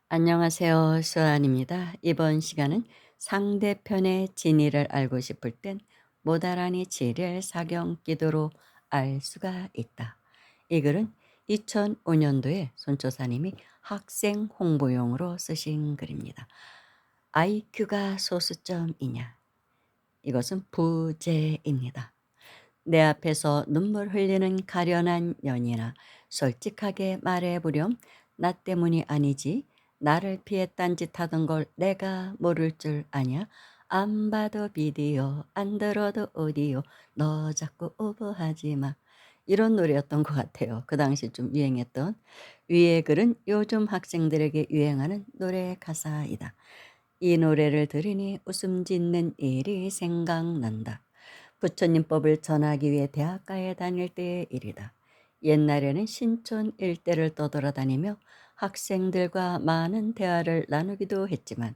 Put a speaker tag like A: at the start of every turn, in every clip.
A: 안녕하세요. 수아입니다. 이번 시간은 상대편의 진의를 알고 싶을 땐 모다라니 지혜를 사경 기도로 알 수가 있다. 이 글은 2005년도에 손초사님이 학생 홍보용으로 쓰신 글입니다. IQ가 소수점이냐? 이것은 부재입니다. 내 앞에서 눈물 흘리는 가련한 연이나 솔직하게 말해보렴. 나 때문이 아니지. 나를 피해 딴짓하던 걸 내가 모를 줄 아냐. 안 봐도 비디오 안 들어도 오디오 너 자꾸 오버하지 마. 이런 노래였던 것 같아요. 그 당시 좀 유행했던. 위의 글은 요즘 학생들에게 유행하는 노래 가사이다. 이 노래를 들으니 웃음 짓는 일이 생각난다. 부처님법을 전하기 위해 대학가에 다닐 때의 일이다. 옛날에는 신촌 일대를 떠돌아다니며 학생들과 많은 대화를 나누기도 했지만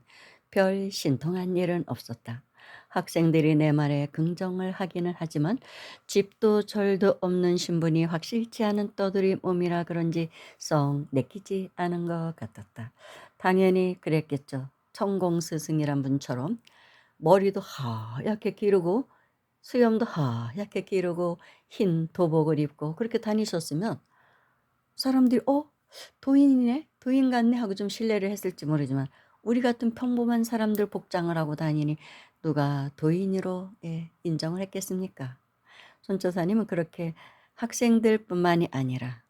A: 별 신통한 일은 없었다. 학생들이 내 말에 긍정을 하기는 하지만 집도 절도 없는 신분이 확실치 않은 떠돌이 몸이라 그런지 썩 내키지 않은 것 같았다. 당연히 그랬겠죠. 천공 스승이란 분처럼 머리도 하얗게 기르고 수염도 하얗게 기르고 흰 도복을 입고 그렇게 다니셨으면 사람들이 '어 도인이네. 도인 같네.' 하고 좀 신뢰를 했을지 모르지만 우리 같은 평범한 사람들 복장을 하고 다니니 누가 도인으로 인정을 했겠습니까? 손조사님은 그렇게 학생들뿐만이 아니라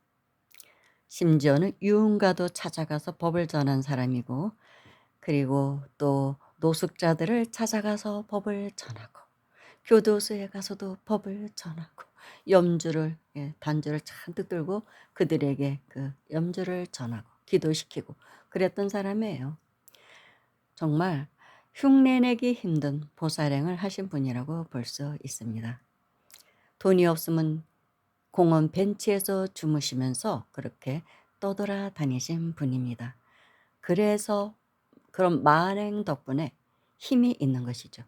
A: 심지어는 유흥가도 찾아가서 법을 전한 사람이고, 그리고 또 노숙자들을 찾아가서 법을 전하고, 교도소에 가서도 법을 전하고, 염주를 단주를 잔뜩 들고 그들에게 그 염주를 전하고 기도시키고 그랬던 사람이에요. 정말 흉내내기 힘든 보살행을 하신 분이라고 볼 수 있습니다. 돈이 없으면 공원 벤치에서 주무시면서 그렇게 떠돌아다니신 분입니다. 그래서 그런 만행 덕분에 힘이 있는 것이죠.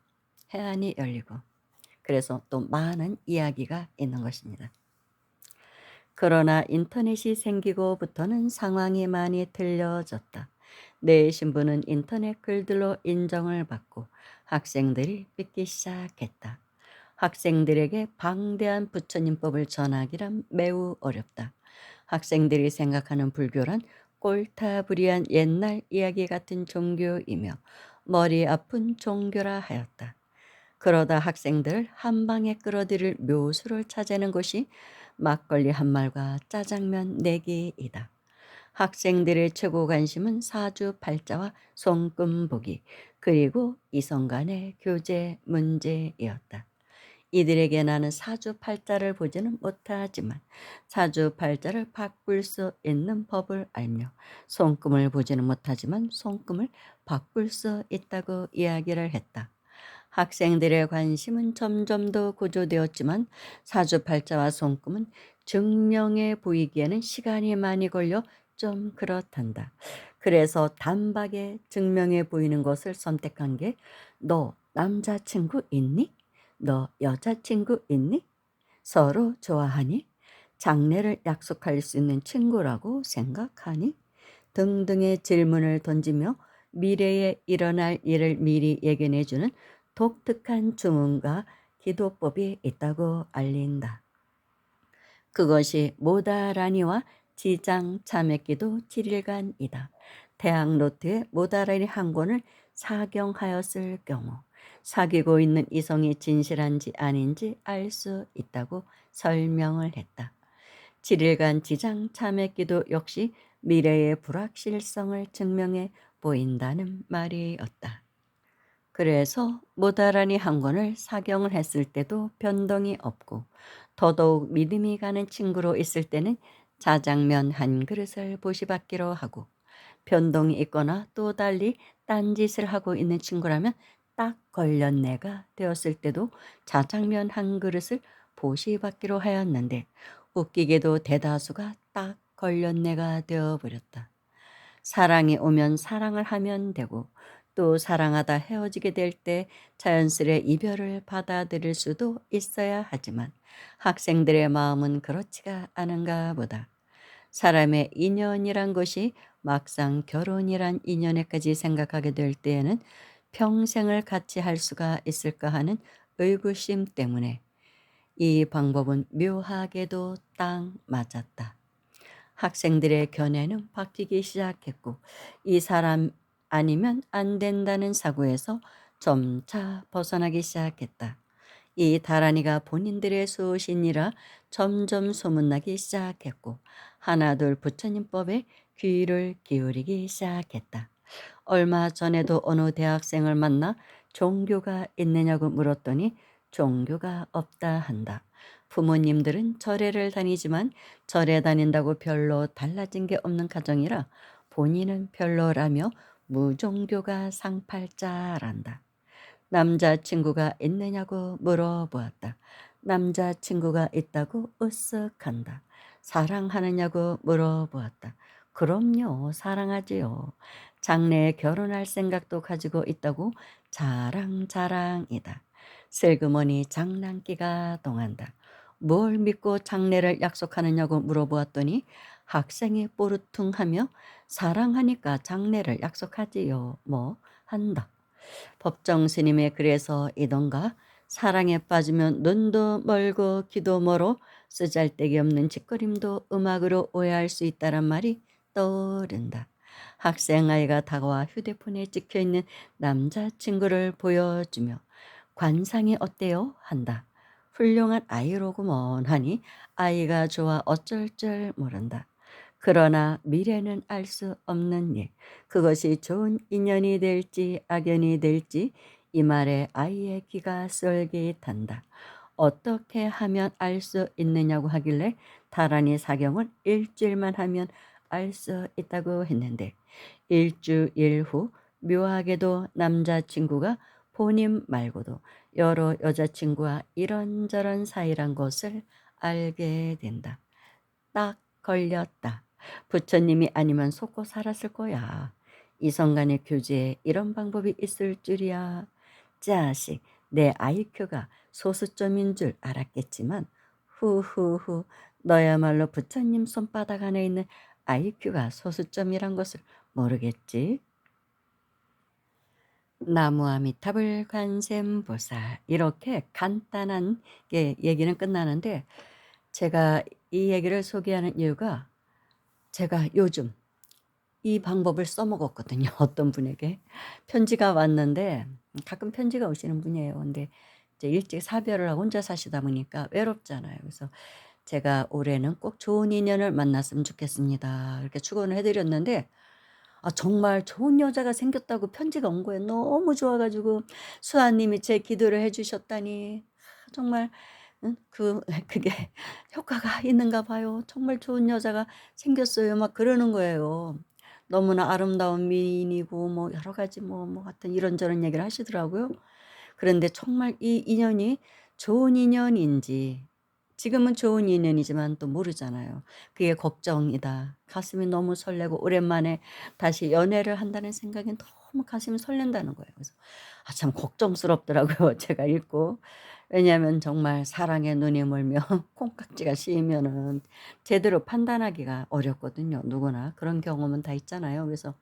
A: 해안이 열리고 그래서 또 많은 이야기가 있는 것입니다. 그러나 인터넷이 생기고부터는 상황이 많이 틀려졌다. 내 신분은 인터넷 글들로 인정을 받고 학생들이 믿기 시작했다. 학생들에게 방대한 부처님법을 전하기란 매우 어렵다. 학생들이 생각하는 불교란 꼴타부리한 옛날 이야기 같은 종교이며 머리 아픈 종교라 하였다. 그러다 학생들 한 방에 끌어들일 묘수를 찾아내는 것이 막걸리 한 말과 짜장면 내기이다. 학생들의 최고 관심은 사주팔자와 손금보기, 그리고 이성 간의 교제 문제이었다. 이들에게 나는 사주팔자를 보지는 못하지만 사주팔자를 바꿀 수 있는 법을 알며, 손금을 보지는 못하지만 손금을 바꿀 수 있다고 이야기를 했다. 학생들의 관심은 점점 더 고조되었지만 사주팔자와 손금은 증명해 보이기에는 시간이 많이 걸려 좀 그렇단다. 그래서 단박에 증명해 보이는 것을 선택한 게 너 남자친구 있니? 너 여자친구 있니? 서로 좋아하니? 장래를 약속할 수 있는 친구라고 생각하니? 등등의 질문을 던지며 미래에 일어날 일을 미리 예견해주는 독특한 주문과 기도법이 있다고 알린다. 그것이 모다라니와 지장 참회기도 7일간이다. 대학 노트에 모다라니 한 권을 사경하였을 경우 사귀고 있는 이성이 진실한지 아닌지 알 수 있다고 설명을 했다. 7일간 지장 참회기도 역시 미래의 불확실성을 증명해 보인다는 말이었다. 그래서 모다라니 한 권을 사경을 했을 때도 변동이 없고, 더더욱 믿음이 가는 친구로 있을 때는 자장면 한 그릇을 보시받기로 하고, 변동이 있거나 또 달리 딴짓을 하고 있는 친구라면 딱 걸렸네가 되었을 때도 자장면 한 그릇을 보시받기로 하였는데, 웃기게도 대다수가 딱 걸렸네가 되어버렸다. 사랑이 오면 사랑을 하면 되고, 또 사랑하다 헤어지게 될 때 자연스레 이별을 받아들일 수도 있어야 하지만 학생들의 마음은 그렇지가 않은가 보다. 사람의 인연이란 것이 막상 결혼이란 인연에까지 생각하게 될 때에는 평생을 같이 할 수가 있을까 하는 의구심 때문에 이 방법은 묘하게도 딱 맞았다. 학생들의 견해는 바뀌기 시작했고 이 사람 아니면 안 된다는 사고에서 점차 벗어나기 시작했다. 이 다란이가 본인들의 소신이라 점점 소문나기 시작했고 하나둘 부처님법에 귀를 기울이기 시작했다. 얼마 전에도 어느 대학생을 만나 종교가 있느냐고 물었더니 종교가 없다 한다. 부모님들은 절에를 다니지만 절에 다닌다고 별로 달라진 게 없는 가정이라 본인은 별로라며 무종교가 상팔자란다. 남자친구가 있느냐고 물어보았다. 남자친구가 있다고 으쓱한다. 사랑하느냐고 물어보았다. 그럼요, 사랑하지요. 장래에 결혼할 생각도 가지고 있다고 자랑이다. 슬그머니 장난기가 동한다. 뭘 믿고 장래를 약속하느냐고 물어보았더니 학생이 뽀르퉁하며 사랑하니까 장래를 약속하지요. 뭐 한다. 법정 스님의 그래서 이던가 사랑에 빠지면 눈도 멀고 귀도 멀어 쓰잘데기 없는 짓거림도 음악으로 오해할 수 있다란 말이 떠오른다. 학생 아이가 다가와 휴대폰에 찍혀있는 남자친구를 보여주며 관상이 어때요? 한다. 훌륭한 아이로구먼 하니 아이가 좋아 어쩔 줄 모른다. 그러나 미래는 알 수 없는 일. 그것이 좋은 인연이 될지 악연이 될지 이 말에 아이의 귀가 쏠깃한다. 어떻게 하면 알 수 있느냐고 하길래 다란이 사경을 일주일만 하면 알 수 있다고 했는데 일주일 후 묘하게도 남자친구가 본인 말고도 여러 여자친구와 이런저런 사이란 것을 알게 된다. 딱 걸렸다. 부처님이 아니면 속고 살았을 거야. 이성 간의 교제에 이런 방법이 있을 줄이야. 자식, 내 IQ가 소수점인 줄 알았겠지만 후후후 너야말로 부처님 손바닥 안에 있는 IQ가 소수점이란 것을 모르겠지? 나무아미타불 관세음보살 이렇게 간단한 게 얘기는 끝나는데 제가 이 얘기를 소개하는 이유가 제가 요즘 이 방법을 써먹었거든요. 어떤 분에게 편지가 왔는데 가끔 편지가 오시는 분이에요. 근데 이제 일찍 사별을 하고 혼자 사시다 보니까 외롭잖아요. 그래서 제가 올해는 꼭 좋은 인연을 만났으면 좋겠습니다. 이렇게 축원을 해드렸는데 정말 좋은 여자가 생겼다고 편지가 온 거예요. 너무 좋아 가지고 수아님이 제 기도를 해 주셨다니 정말 그게 효과가 있는가 봐요. "정말 좋은 여자가 생겼어요." 막 그러는 거예요. 너무나 아름다운 미인이고 뭐 여러 가지 하여튼 이런저런 얘기를 하시더라고요. 그런데 정말 이 인연이 좋은 인연인지 지금은 좋은 인연이지만 또 모르잖아요. 그게 걱정이다. 가슴이 너무 설레고 오랜만에 다시 연애를 한다는 생각이 너무 가슴이 설렌다는 거예요. 그래서 참 걱정스럽더라고요. 제가 읽고. 왜냐하면 정말 사랑에 눈이 멀며 콩깍지가 씌이면은 제대로 판단하기가 어렵거든요. 누구나 그런 경험은 다 있잖아요. 그래서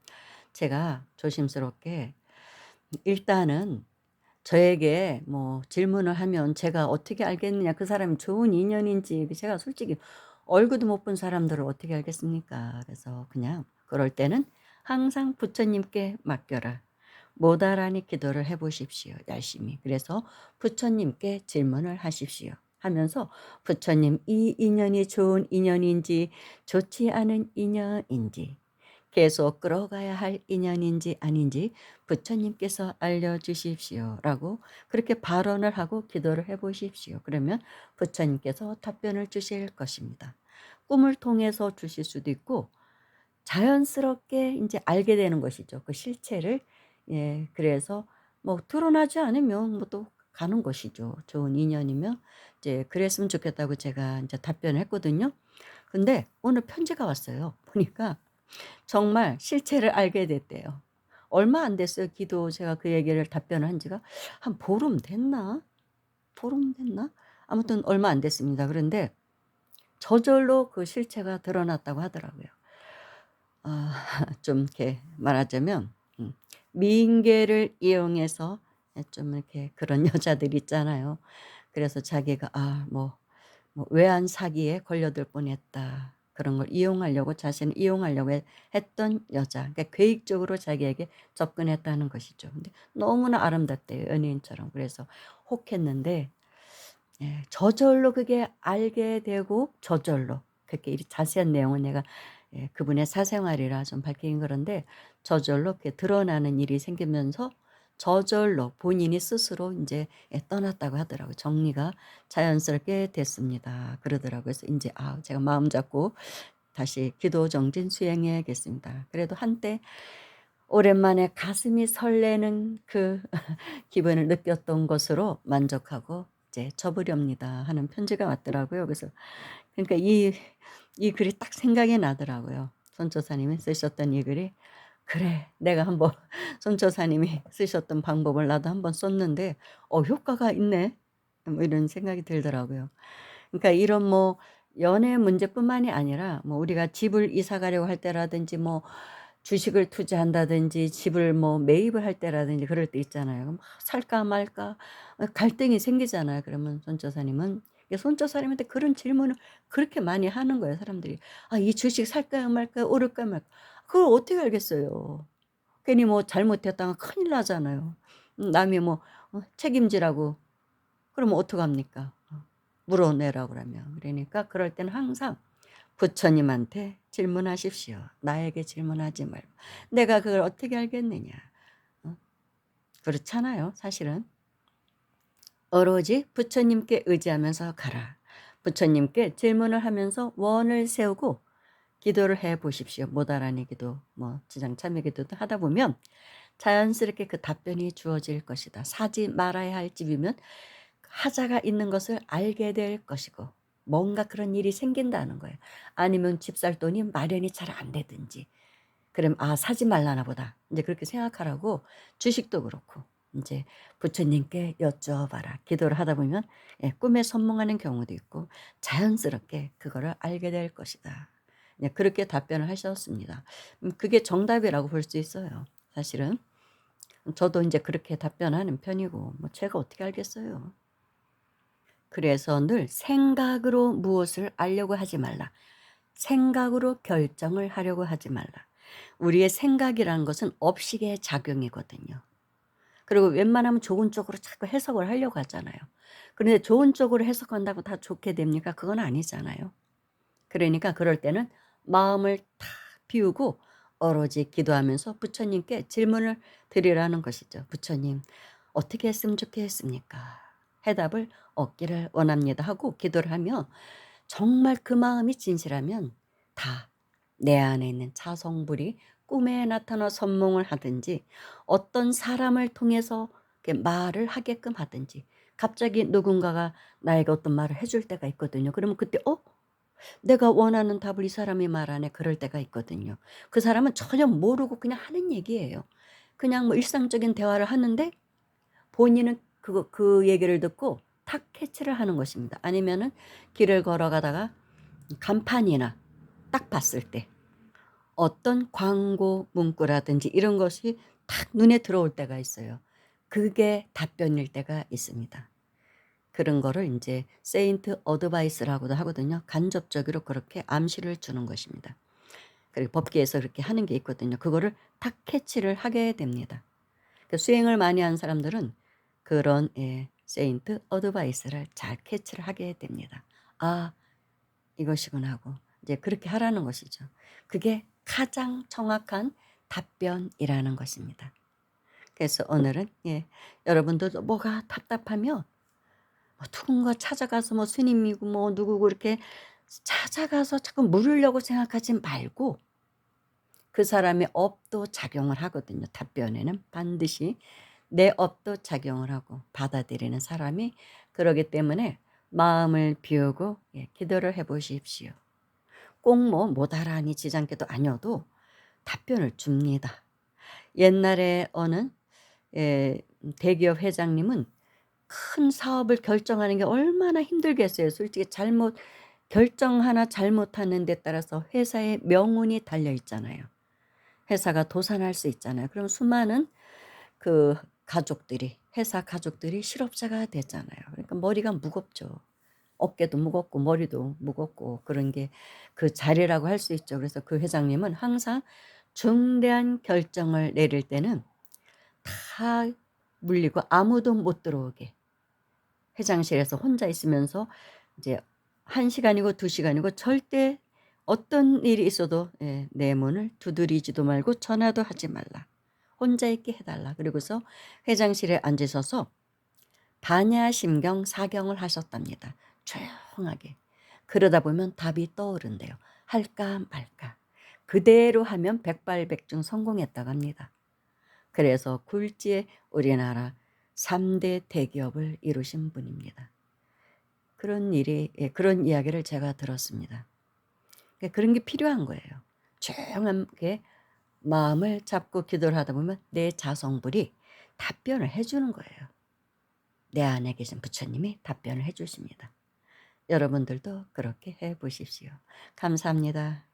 A: 제가 조심스럽게 일단은 저에게 뭐 질문을 하면 제가 어떻게 알겠느냐 그 사람이 좋은 인연인지 제가 솔직히 얼굴도 못 본 사람들을 어떻게 알겠습니까? 그래서 그냥 그럴 때는 항상 부처님께 맡겨라. 못알아니 기도를 해 보십시오 열심히. 그래서 부처님께 질문을 하십시오 하면서 부처님 이 인연이 좋은 인연인지 좋지 않은 인연인지 계속 끌어가야 할 인연인지 아닌지 부처님께서 알려주십시오라고 그렇게 발언을 하고 기도를 해 보십시오. 그러면 부처님께서 답변을 주실 것입니다. 꿈을 통해서 주실 수도 있고 자연스럽게 이제 알게 되는 것이죠. 그 실체를. 예. 그래서 뭐 드러나지 않으면 또 가는 것이죠. 좋은 인연이면 이제 그랬으면 좋겠다고 제가 이제 답변을 했거든요. 근데 오늘 편지가 왔어요. 보니까 정말 실체를 알게 됐대요. 얼마 안 됐어요. 기도 제가 그 얘기를 답변을 한 지가 한 보름 됐나? 보름 됐나? 아무튼 얼마 안 됐습니다. 그런데 저절로 그 실체가 드러났다고 하더라고요. 좀 이렇게 말하자면 미인계를 이용해서 좀 이렇게 그런 여자들 있잖아요. 그래서 자기가 외환 사기에 걸려들 뻔했다. 그런 걸 이용하려고 자신을 이용하려고 했던 여자. 그러니까 계획적으로 자기에게 접근했다는 것이죠. 근데 너무나 아름답대요, 연예인처럼. 그래서 혹했는데 저절로 그게 알게 되고 저절로 그렇게 이 자세한 내용은 내가 그분의 사생활이라 좀 밝히긴 그런데 저절로 그렇게 드러나는 일이 생기면서 저절로 본인이 스스로 이제 떠났다고 하더라고요. 정리가 자연스럽게 됐습니다. 그러더라고요. 그래서 이제 제가 마음 잡고 다시 기도 정진 수행해야겠습니다. 그래도 한때 오랜만에 가슴이 설레는 그 기분을 느꼈던 것으로 만족하고 이제 접으렵니다 하는 편지가 왔더라고요. 그래서 그러니까 이 글이 딱 생각이 나더라고요. 손조사님이 쓰셨던 이 글이 '그래 내가 한번 손조사님이 쓰셨던 방법을 나도 한번 썼는데 효과가 있네.' 뭐 이런 생각이 들더라고요. 그러니까 이런 연애 문제뿐만이 아니라 우리가 집을 이사 가려고 할 때라든지 주식을 투자한다든지 집을 매입을 할 때라든지 그럴 때 있잖아요. 막 살까 말까 갈등이 생기잖아요. 그러면 손조사님은 손조사님한테 그런 질문을 그렇게 많이 하는 거예요, 사람들이. 이 주식 살까요 말까요? 오를까요 말까요? 그걸 어떻게 알겠어요. 괜히 잘못했다가 큰일 나잖아요. 남이 책임지라고 그러면 어떡합니까? 물어내라고 그러면. 그러니까 그럴 때는 항상 부처님한테 질문하십시오. 나에게 질문하지 말고. 내가 그걸 어떻게 알겠느냐. 어? 그렇잖아요, 사실은. 오로지 부처님께 의지하면서 가라. 부처님께 질문을 하면서 원을 세우고 기도를 해 보십시오. 못 알아니 기도, 지장 참여 기도도 하다 보면 자연스럽게 그 답변이 주어질 것이다. 사지 말아야 할 집이면 하자가 있는 것을 알게 될 것이고 뭔가 그런 일이 생긴다는 거예요. 아니면 집 살 돈이 마련이 잘 안 되든지 그럼 '아 사지 말라나 보다.' 이제 그렇게 생각하라고 주식도 그렇고 이제 부처님께 여쭤봐라. 기도를 하다 보면 꿈에 선몽하는 경우도 있고 자연스럽게 그거를 알게 될 것이다. 그렇게 답변을 하셨습니다. 그게 정답이라고 볼 수 있어요, 사실은. 저도 이제 그렇게 답변하는 편이고 제가 어떻게 알겠어요. 그래서 늘 생각으로 무엇을 알려고 하지 말라. 생각으로 결정을 하려고 하지 말라. 우리의 생각이라는 것은 업식의 작용이거든요. 그리고 웬만하면 좋은 쪽으로 자꾸 해석을 하려고 하잖아요. 그런데 좋은 쪽으로 해석한다고 다 좋게 됩니까? 그건 아니잖아요. 그러니까 그럴 때는 마음을 다 비우고 오로지 기도하면서 부처님께 질문을 드리라는 것이죠. 부처님, 어떻게 했으면 좋겠습니까? 해답을 얻기를 원합니다 하고 기도를 하며 정말 그 마음이 진실하면 다 내 안에 있는 자성불이 꿈에 나타나 선몽을 하든지 어떤 사람을 통해서 이렇게 말을 하게끔 하든지 갑자기 누군가가 나에게 어떤 말을 해줄 때가 있거든요. 그러면 그때 내가 원하는 답을 이 사람이 말하네 그럴 때가 있거든요. 그 사람은 전혀 모르고 그냥 하는 얘기예요. 그냥 일상적인 대화를 하는데 본인은 그 얘기를 듣고 탁 캐치를 하는 것입니다. 아니면은 길을 걸어가다가 간판이나 딱 봤을 때 어떤 광고 문구라든지 이런 것이 탁 눈에 들어올 때가 있어요. 그게 답변일 때가 있습니다. 그런 거를 인제 세인트 어드바이스라고도 하거든요. 간접적으로 그렇게 암시를 주는 것입니다. 그리고 법계에서 그렇게 하는 게 있거든요. 그거를 탁 캐치를 하게 됩니다. 그 수행을 많이 한 사람들은 그런 세인트 어드바이스를 잘 캐치를 하게 됩니다. '아 이것이구나.' 하고 이제 그렇게 하라는 것이죠. 그게 가장 정확한 답변이라는 것입니다. 그래서 오늘은 여러분들도 뭐가 답답하면 누군가 찾아가서 스님이고 누구고 이렇게 찾아가서 자꾸 물으려고 생각하지 말고 그 사람의 업도 작용을 하거든요. 답변에는 반드시 내 업도 작용을 하고 받아들이는 사람이 그러기 때문에 마음을 비우고 기도를 해 보십시오. 꼭 못 알아하니 지장께도 아니어도 답변을 줍니다. 옛날에 어느 대기업 회장님은 큰 사업을 결정하는 게 얼마나 힘들겠어요. 솔직히 잘못 결정 하나 잘못하는 데 따라서 회사의 명운이 달려 있잖아요. 회사가 도산할 수 있잖아요. 그럼 수많은 그 가족들이 회사 가족들이 실업자가 되잖아요. 그러니까 머리가 무겁죠. 어깨도 무겁고 머리도 무겁고 그런 게 그 자리라고 할 수 있죠. 그래서 그 회장님은 항상 중대한 결정을 내릴 때는 다 물리고 아무도 못 들어오게 회장실에서 혼자 있으면서 이제 1 시간이고 2 시간이고 절대 어떤 일이 있어도 예 "내 문을 두드리지도 말고 전화도 하지 말라. 혼자 있게 해 달라." 그리고서 회장실에 앉으셔서 반야심경 사경을 하셨답니다. 조용하게. 그러다 보면 답이 떠오른대요. 할까 말까. 그대로 하면 백발백중 성공했다고 합니다. 그래서 굴지의 우리나라 3대 대기업을 이루신 분입니다. 그런 일이 예 그런 이야기를 제가 들었습니다. 그런 게 필요한 거예요. 조용하게 마음을 잡고 기도를 하다 보면 내 자성불이 답변을 해 주는 거예요. 내 안에 계신 부처님이 답변을 해 주십니다. 여러분들도 그렇게 해 보십시오. 감사합니다.